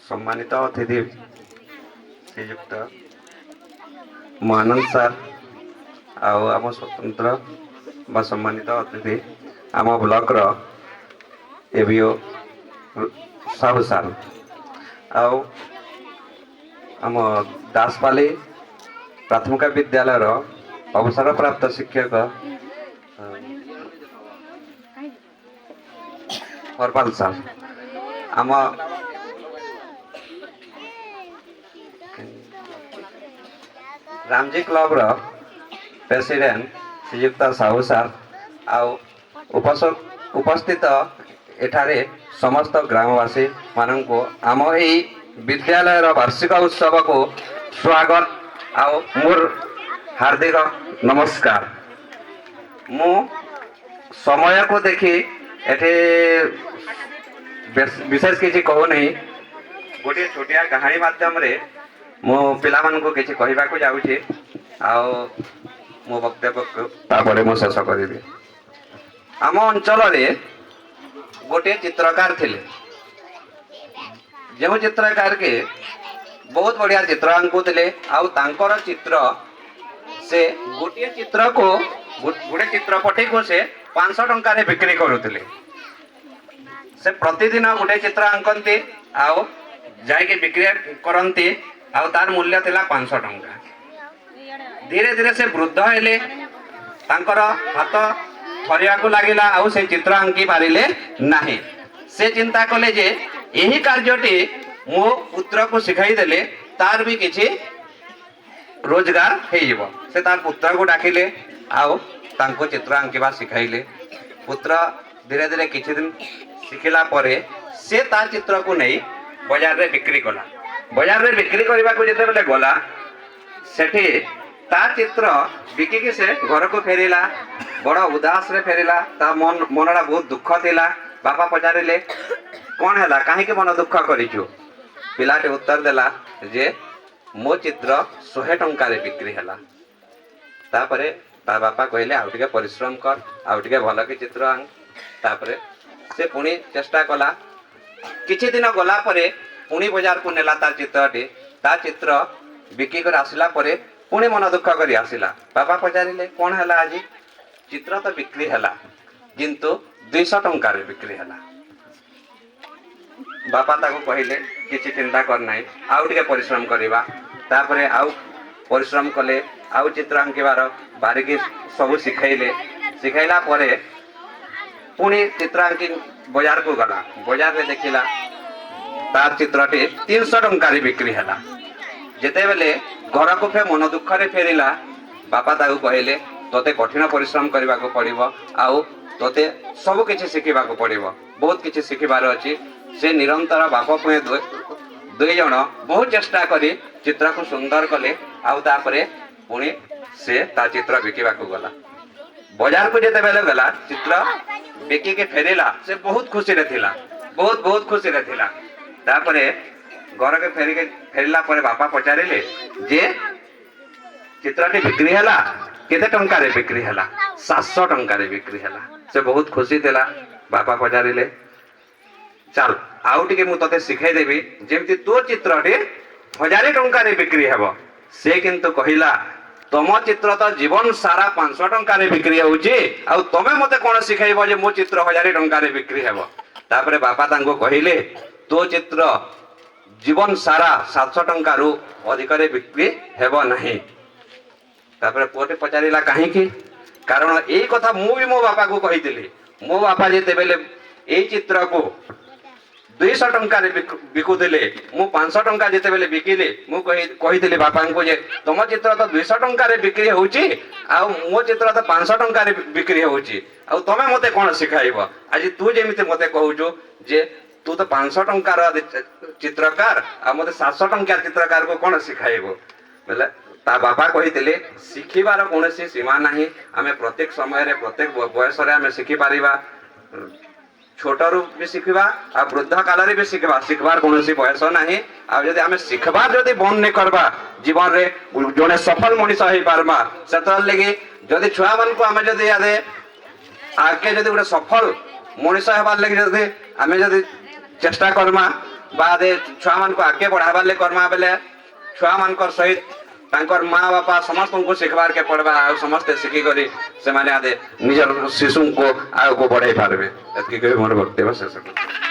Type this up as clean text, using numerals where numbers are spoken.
सम्मानित अतिथि श्रीयुक्त महानंद सार आम स्वतंत्र बा सम्मानित अतिथि आम ब्लॉक रो एबीओ साहू सार आम दासपाली प्राथमिक विद्यालय रो अवसर प्राप्त शिक्षक हरपाल सार आम रामजी क्लब रो प्रेसिडेंट श्रीयुक्त साहू सार उपस्थित एठारे समस्त ग्रामवासी मानक आम यही विद्यालय वार्षिक उत्सव को स्वागत आउ मोर हार्दिक नमस्कार। मु समय को देखी एठे विशेष किसी कहू नहीं गोटे छोटिया कहानी माध्यम रे मु पिला मानको किछि कहिबा को जाउछि आउ मो वक्तव्य तापरे मु शेष करिबी। आम अंचल रे गोटे चित्रकार थिले जो चित्रकार के बहुत बढ़िया चित्र आंकुले आउ तांकर चित्र से गोटे चित्र को गोटे चित्रपटी को से 500 टंका रे बिक्री करुले। से प्रतिदिन गोटे चित्र आंकती आउ जाके बिक्री करती आउ तार मूल्य थिला 500 टंका। धीरे धीरे से वृद्ध हेले तांकर हाथ थरिया को लागिला आउ से चित्र आंकी पारिले नाही। से चिंता कले जे यही कार्यटी मो पुत्र को सिखाई देले तार भी किछि रोजगार हेइबो। से तार पुत्र को डाकिले आउ तांको चित्र आंकिबा सिखाइले। पुत्र धीरे धीरे किछि दिन शिखिला परे से तार चित्र को नहीं बाजार रे बिक्री कला। बाजार रे बिक्री करबा को जेते बेले गला सेठी तार चित्र बिकिकी से घर को फेरिला। बड़ उदास रे फेरिला। ता मनडा बहुत दुख थिला। बापा पचारिले कौन है कहीं मन दुख करिछु। पिलाटे उत्तर देला जे मो चित्र 100 टंका रे बिक्री हैला। तापरे ता बापा कहले आउ टिके परिश्रम कर आउ टिके भल के चित्र आंक। तापरे से पुणी चेष्टा कला। किछि दिन गला परे पुणी बाजार को नेला तार चित्रटी। ता चित्र बिकी कर आसिला परे पुणी मन दुख करी आसिला। बापा पचारिले कौन हैला आज। चित्र तो बिक्री हैला किंतु 200 टंका रे बिक्री हैला। बापा ताको कहले किछि चिंता कर नाही आउ टिके परिश्रम करिबा। तापरे आउ परिश्रम कले आउ चित्र आंकिबार बारीकी सब सिखाइले। सिखाइला परे पुणी चित्र आंकी बाजार को गला। बाजार रे देखिला तार चित्रटी 300 टंका रे बिक्री हैला। जेते बेले घर को फे मन दुख रे फेरिला बापा ताको कहले तोते कठिन परिश्रम करबा को पड़िबो आउ तोते सब किछि सिखिबा को पड़िबो। बहुत किछि सिखिबार अछि। से निरंतर बाप पुए दुई जण बहुत चेष्टा करी चित्र को सुंदर कले आउ तापरे पुणी से ता चित्र बिकिबा को गला। बाजार को जेते बेले गला चित्र बिकी के फेरिला। से बहुत खुशी रे थिला। बहुत खुशी रे थिला। तापरे घर के फेरिला परे बापा पचारिले जे चित्रटी बिक्री हैला केते टंका रे बिक्री हैला। 700 टंका रे बिक्री हैला। से बहुत खुशी थिला। बापा पचारिले चल आउ टिके मु तते सिखाई देबी जेमति तो चित्रटी 1000 टंका रे बिक्री हेबो। से किंतु कहिला तम चित्र तो जीवन सारा 500 टंका रे बिक्री होउची आ तमे मते कोन सिखाइबो जे मो चित्र 1000 टंका रे बिक्री हेबो। तापरे बापा तांको कहिले तो चित्र जीवन सारा 700 टंका रु अधिक रे बिक्री हेबो नहीं। तापरे पोटे पचारिला काहे की कारण एई कथा मु भी मो बापा को कहितली। मो बापा जेते बेले एई चित्र को 200 टंका रे बिकुले मु 500 टंका जेते बेले बिकिले मु कहितली बापा को जे तम चित्र तो 200 टंका रे बिक्री होउची आ मो चित्र तो 500 टंका रे बिक्री होउची आ तमे मते कोन सिखाइबो। आज तू जेमिते मते कहूचो जे तू तो 500 टंका रो चित्रकार आ मते 700 टंका चित्रकार को कोन सिखाइबो। बेले ता बापा कहितले सिखिबार कोनोसी सीमा नाही। आमे प्रत्येक समय रे प्रत्येक बयस रे आमे सिखि पारिबा। छोटरू भी शिखा आ वृद्ध काल रे भी शिखा शिखबार कोनोसी बयस नाही। आ जदि आमे शिखबार जदि बंद नै करबा जीवन रे जने सफल मनीष होई पारमा। सेतल लगी जदि छुआ मन को आमे जदि आदे आगे जदि गोटे सफल मनीष हेबार लगी जदि आमे जदि चेष्टा करमा ବାଦେ ଛୁଆ ମାନଙ୍କୁ ଆଗକେ ବଢାବାର ଲାଗି କର୍ମା ବେଲେ ଛୁଆ ମାନଙ୍କର ସହିତ ତାଙ୍କର ମା ବାପା ସମସ୍ତଙ୍କୁ ଶିଖବାର କେ ପଡବା ଆଉ ସମସ୍ତେ ଶିଖିକରି ସେମାନେ ଆଦେ ନିଜର ଶିଶୁଙ୍କୁ ଆଗକୁ ବଢାଇ ପାରିବେ ଏତିକି କହି ମୋର ବକ୍ତବ୍ୟ ଶେଷ କରୁଛି।